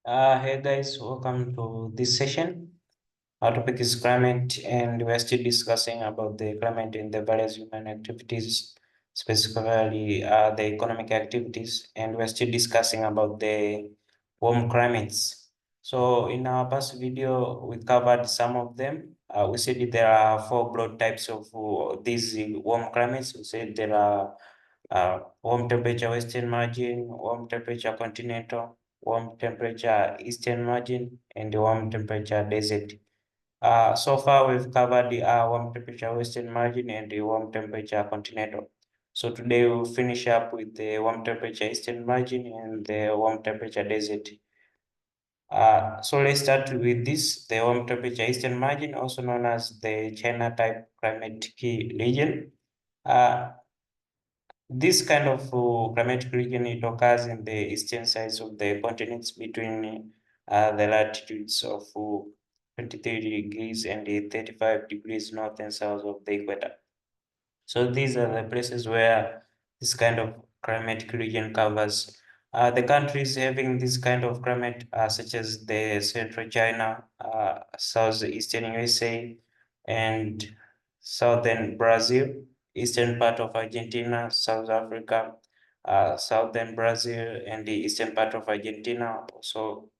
Hey guys, welcome to this session. Our topic is climate, and we're still discussing about the climate in the various human activities, specifically the economic activities, and we're still discussing about the warm climates. So, in our past video, we covered some of them. We said there are four broad types of these warm climates. We said there are warm temperature western margin, warm temperature continental, warm temperature eastern margin, and warm temperature desert. So far, we've covered the warm temperature western margin and the warm temperature continental. So today we'll finish up with the warm temperature eastern margin and the warm temperature desert. So let's start with this, the warm temperature eastern margin, also known as the China type climatic region. Uh, this kind of climatic region, it occurs in the eastern sides of the continents between the latitudes of 23 degrees and 35 degrees north and south of the equator. So these are the places where this kind of climatic region covers. The countries having this kind of climate are such as the central China, southeastern USA, and southern Brazil, eastern part of Argentina, South Africa, southern Brazil, and the eastern part of Argentina. Also,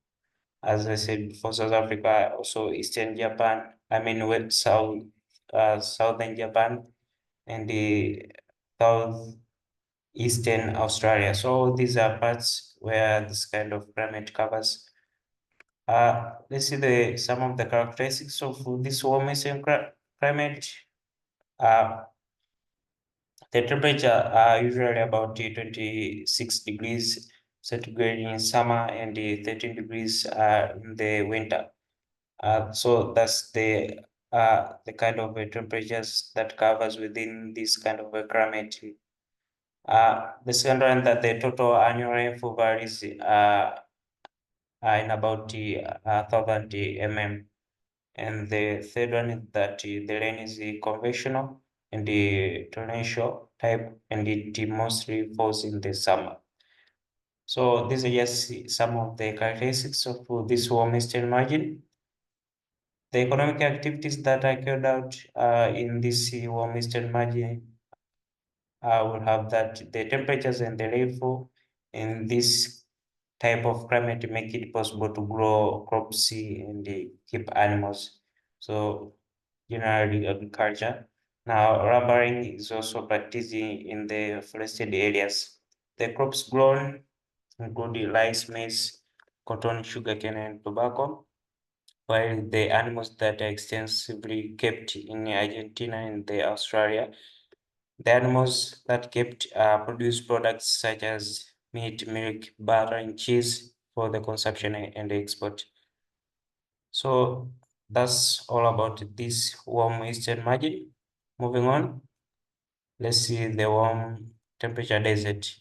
as I said before, South Africa, also eastern Japan. I mean, southern Japan and the southeastern Australia. So these are parts where this kind of climate covers. Let's see the some of the characteristics of this warm eastern climate. Uh, the temperature are usually about 26 degrees centigrade in summer and 13 degrees in the winter. So that's the kind of temperatures that covers within this kind of a climate. The second one that the total annual rainfall varies in about 1,000 mm. And the third one is that the rain is conventional and the torrential type, and it mostly falls in the summer. So these are just some of the characteristics of this warm eastern margin. The economic activities that are carried out in this warm eastern margin will have that the temperatures and the rainfall in this type of climate make it possible to grow crops and keep animals. So generally agriculture. Now rubbering is also practiced in the forested areas. The crops grown include rice, maize, cotton, sugarcane, and tobacco, while the animals that are extensively kept in Argentina and the Australia, the animals that kept produce products such as meat, milk, butter, and cheese for the consumption and export. So that's all about this warm eastern margin. Moving on, let's see the warm temperature desert.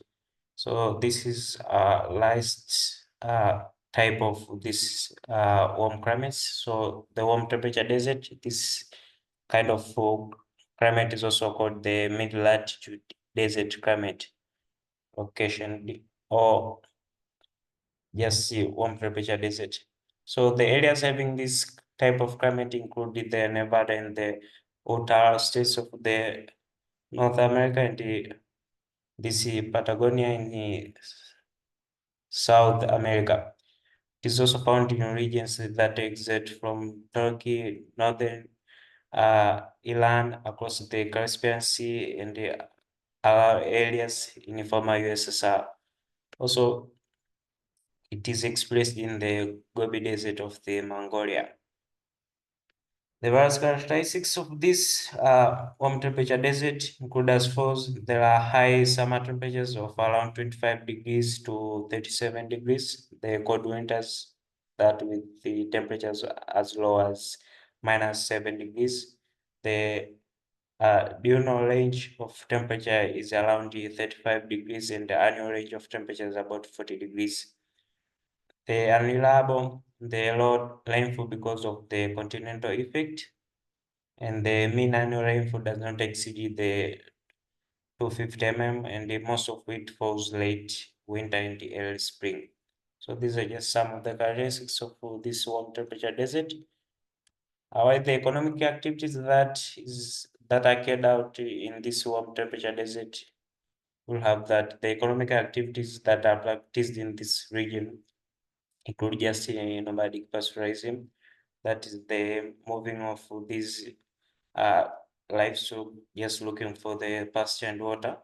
So this is last type of this warm climates. So the warm temperature desert, this kind of climate is also called the mid latitude desert climate occasionally, or just see warm temperature desert. So the areas having this type of climate include the Nevada and the Utah states of the North America, and this Patagonia in the South America. It is also found in regions that exist from Turkey, northern Iran, across the Caspian Sea, and the other areas in former USSR. Also, it is expressed in the Gobi Desert of the Mongolia. The various characteristics of this warm temperature desert include as follows. There are high summer temperatures of around 25 degrees to 37 degrees. The cold winters that with the temperatures as low as -7 degrees. The diurnal range of temperature is around 35 degrees, and the annual range of temperature is about 40 degrees. They are unreliable, the low rainfall because of the continental effect, and the mean annual rainfall does not exceed the 250 mm, and most of it falls late winter and early spring. So these are just some of the characteristics of this warm temperature desert. While the economic activities that are carried out in this warm temperature desert will have that the economic activities that are practiced in this region include just nomadic pastoralism, that is the moving of these uh, livestock just looking for the pasture and water.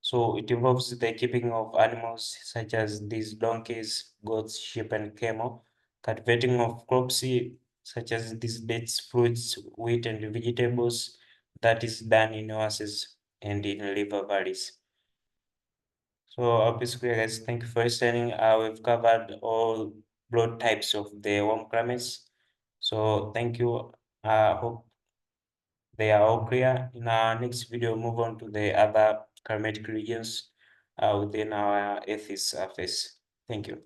So it involves the keeping of animals such as these donkeys, goats, sheep, and camel, cultivating of crops such as these dates, fruits, wheat, and vegetables that is done in oases and in river valleys. So basically, guys, thank you for listening. We've covered all broad types of the warm climates. So thank you. Hope they are all clear. In our next video, move on to the other climatic regions within our Earth's surface. Thank you.